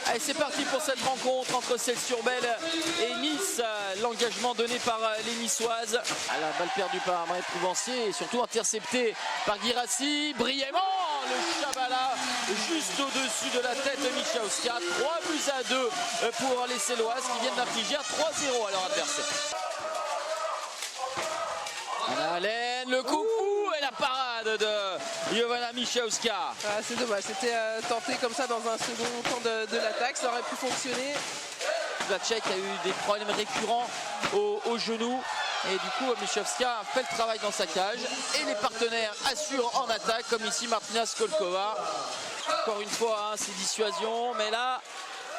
Allez, c'est parti pour cette rencontre entre Celles-sur-Belle et Nice. L'engagement donné par les Niçoises. À la balle perdue par Marie Prouvencier et surtout interceptée par Guirassi. Brillamment, le Chabala juste au-dessus de la tête de Michałowska. 3-2 pour les Céloises qui viennent d'infliger un 3-0 à leur adversaire. Anna Allen, le coup fou et la parade de Jovana Michałowska. Ah, c'est dommage, c'était tenté comme ça dans un second temps de l'attaque, ça aurait pu fonctionner. La Tchèque a eu des problèmes récurrents au genou et du coup Michałowska fait le travail dans sa cage et les partenaires assurent en attaque comme ici Martina Skolkova. Encore une fois, hein, c'est dissuasion, mais là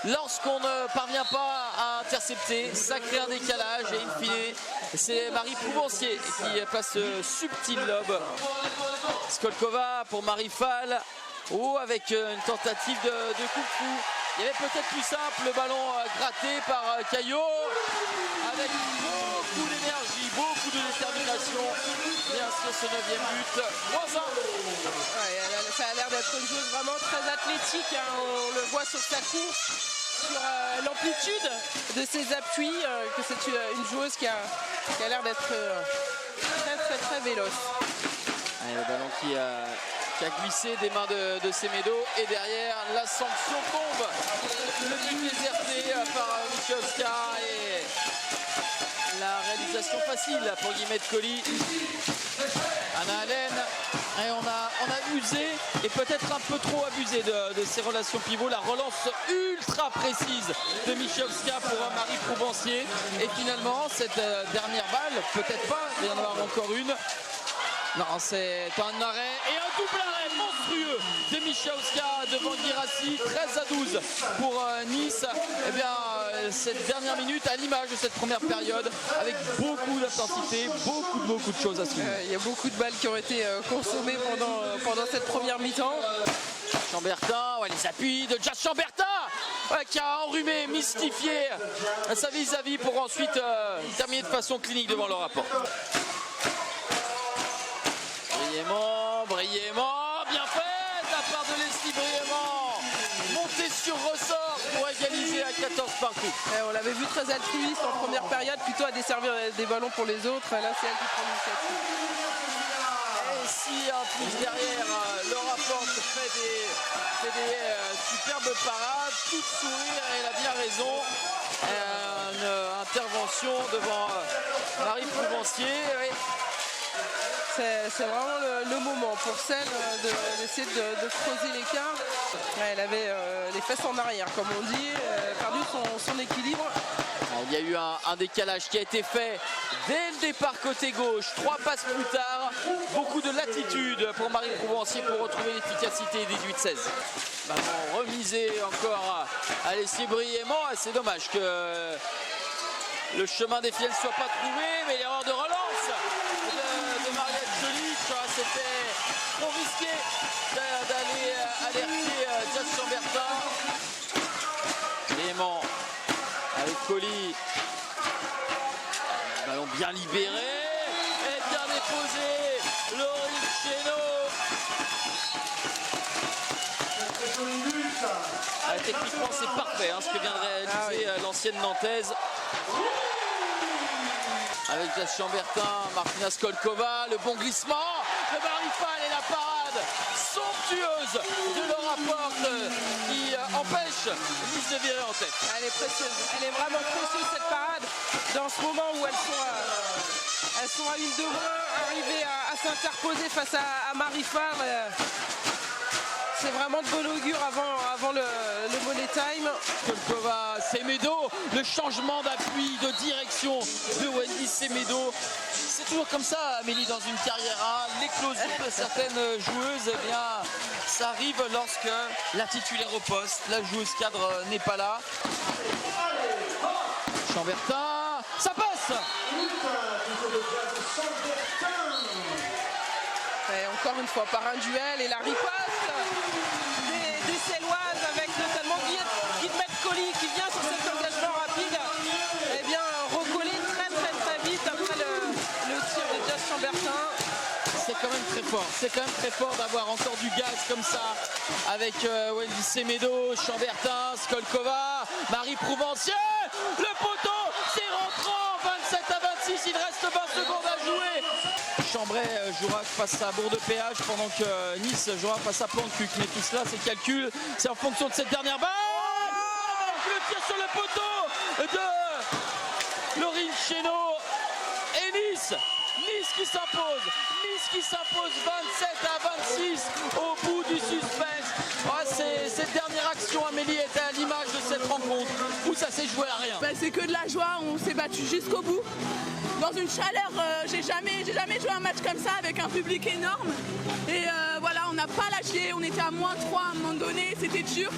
lorsqu'on ne parvient pas à intercepter, ça crée un décalage et in fine, c'est Marie Prouvencier qui passe ce subtil lob. Skolkova pour Marie Fall, avec une tentative de coup de fou. Il y avait peut-être plus simple, le ballon gratté par Caillot, avec beaucoup d'énergie, beaucoup de détermination. Bien sûr, ce 9e but, 3-1. Ouais, ça a l'air d'être une joueuse vraiment très athlétique, hein. On le voit sur sa course, sur l'amplitude de ses appuis, que c'est une joueuse qui a l'air d'être très véloce. Allez, le ballon qui a glissé des mains de Semedo et derrière la sanction tombe. Le but déserté par Michałowska et la réalisation facile pour Guillemette Colli. Anna Allen, et on a usé et peut-être un peu trop abusé de ces relations pivots. La relance ultra précise de Michałowska pour Marie Prouvencier et finalement cette dernière balle, peut-être pas, il y en aura encore une. Non, c'est un arrêt et un double arrêt monstrueux de Michałowska devant Guirassi, 13-12 pour Nice. Eh bien, cette dernière minute à l'image de cette première période avec beaucoup d'intensité, beaucoup de choses à suivre. Il y a beaucoup de balles qui ont été consommées pendant cette première mi-temps. Chambertin, les appuis de Jazz Chambertin qui a enrhumé, mystifié sa vis-à-vis pour ensuite terminer de façon clinique devant le rapport. Brillamment, bien fait de la part de Leslie Brillamment. Montée sur ressort pour égaliser à 14 partout. On l'avait vu très altruiste en première période, plutôt à desservir des ballons pour les autres. Là, c'est elle qui prend l'initiative. Et si en plus derrière, le rapport fait des superbes parades, tout sourire, et elle a bien raison. Une intervention devant Marie Prouvencier. Oui. C'est vraiment le moment pour celle d'essayer de creuser l'écart. Elle avait les fesses en arrière, comme on dit, perdu son équilibre. Il y a eu un décalage qui a été fait dès le départ côté gauche. 3 passes plus tard, beaucoup de latitude pour Marie Prouvencier pour retrouver l'efficacité 18-16. Ballon remisé encore à laisser brillamment. C'est dommage que le chemin des fiels ne soit pas trouvé, mais l'erreur de relance de Mariette Joly, c'était trop risqué d'aller alerter Jazz Chambertin. Clément avec Colli, ballon bien libéré et bien déposé, Laurie Chénaud. Techniquement c'est parfait ce que vient de réaliser l'ancienne Nantaise. Avec Jazz Chambertin, Martina Skolkova, le bon glissement de Marie Fall et la parade somptueuse de Laura Porte qui empêche Nice de virer en tête. Elle est précieuse, elle est vraiment précieuse cette parade dans ce moment où elles sont à une de moins, arrivées à s'interposer face à Marie Fall. C'est vraiment de bon augure avant le money time. Skolkova, Semedo, le changement d'appui, de direction de Wendy Semedo. C'est toujours comme ça, Amélie, dans une carrière. L'éclosion de certaines joueuses, eh bien, ça arrive lorsque la titulaire au poste, la joueuse cadre n'est pas là. Chambertin, ça passe. Et encore une fois, par un duel et la riposte des Céloises avec notamment Guillemette Colli qui vient sur cet engagement rapide. Eh bien, recoller très vite après le tir de Jazz Chambertin. C'est quand même très fort. C'est quand même très fort d'avoir encore du gaz comme ça avec Wendy Semedo, Chambertin, Skolkova, Marie Prouvencier. Le poteau, c'est rentrant. 27 à 26, il reste 20 secondes à jouer. Chambray jouera face à Bourg-de-Péage pendant que Nice jouera face à Plantuc. Mais tout cela, c'est calcul. C'est en fonction de cette dernière balle. Le tir sur le poteau de Laurine Chénaud. Et Nice qui s'impose. Nice qui s'impose 27 à 26 au bout du suspense. Cette dernière action, Amélie, était à l'image de cette rencontre où ça s'est joué à rien. C'est que de la joie, on s'est battu jusqu'au bout. Dans une chaleur, j'ai jamais joué un match comme ça avec un public énorme. Et voilà, on n'a pas lâché, on était à -3 à un moment donné, c'était dur.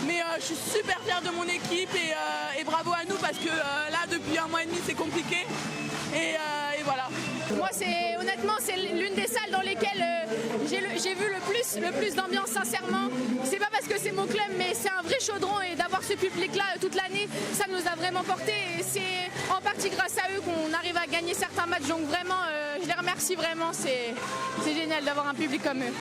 Mais je suis super fière de mon équipe et bravo à nous parce que là, depuis 1 mois et demi, c'est compliqué. Et voilà. Moi, honnêtement, c'est l'une des salles dans lesquelles j'ai vu le plus d'ambiance, sincèrement. C'est pas parce que c'est mon club, mais c'est un vrai chaudron et d'avoir ce public-là toute l'année, ça nous a vraiment porté. Et c'est en partie grâce à eux qu'on arrive à gagner certains matchs. Donc vraiment, je les remercie vraiment. C'est génial d'avoir un public comme eux.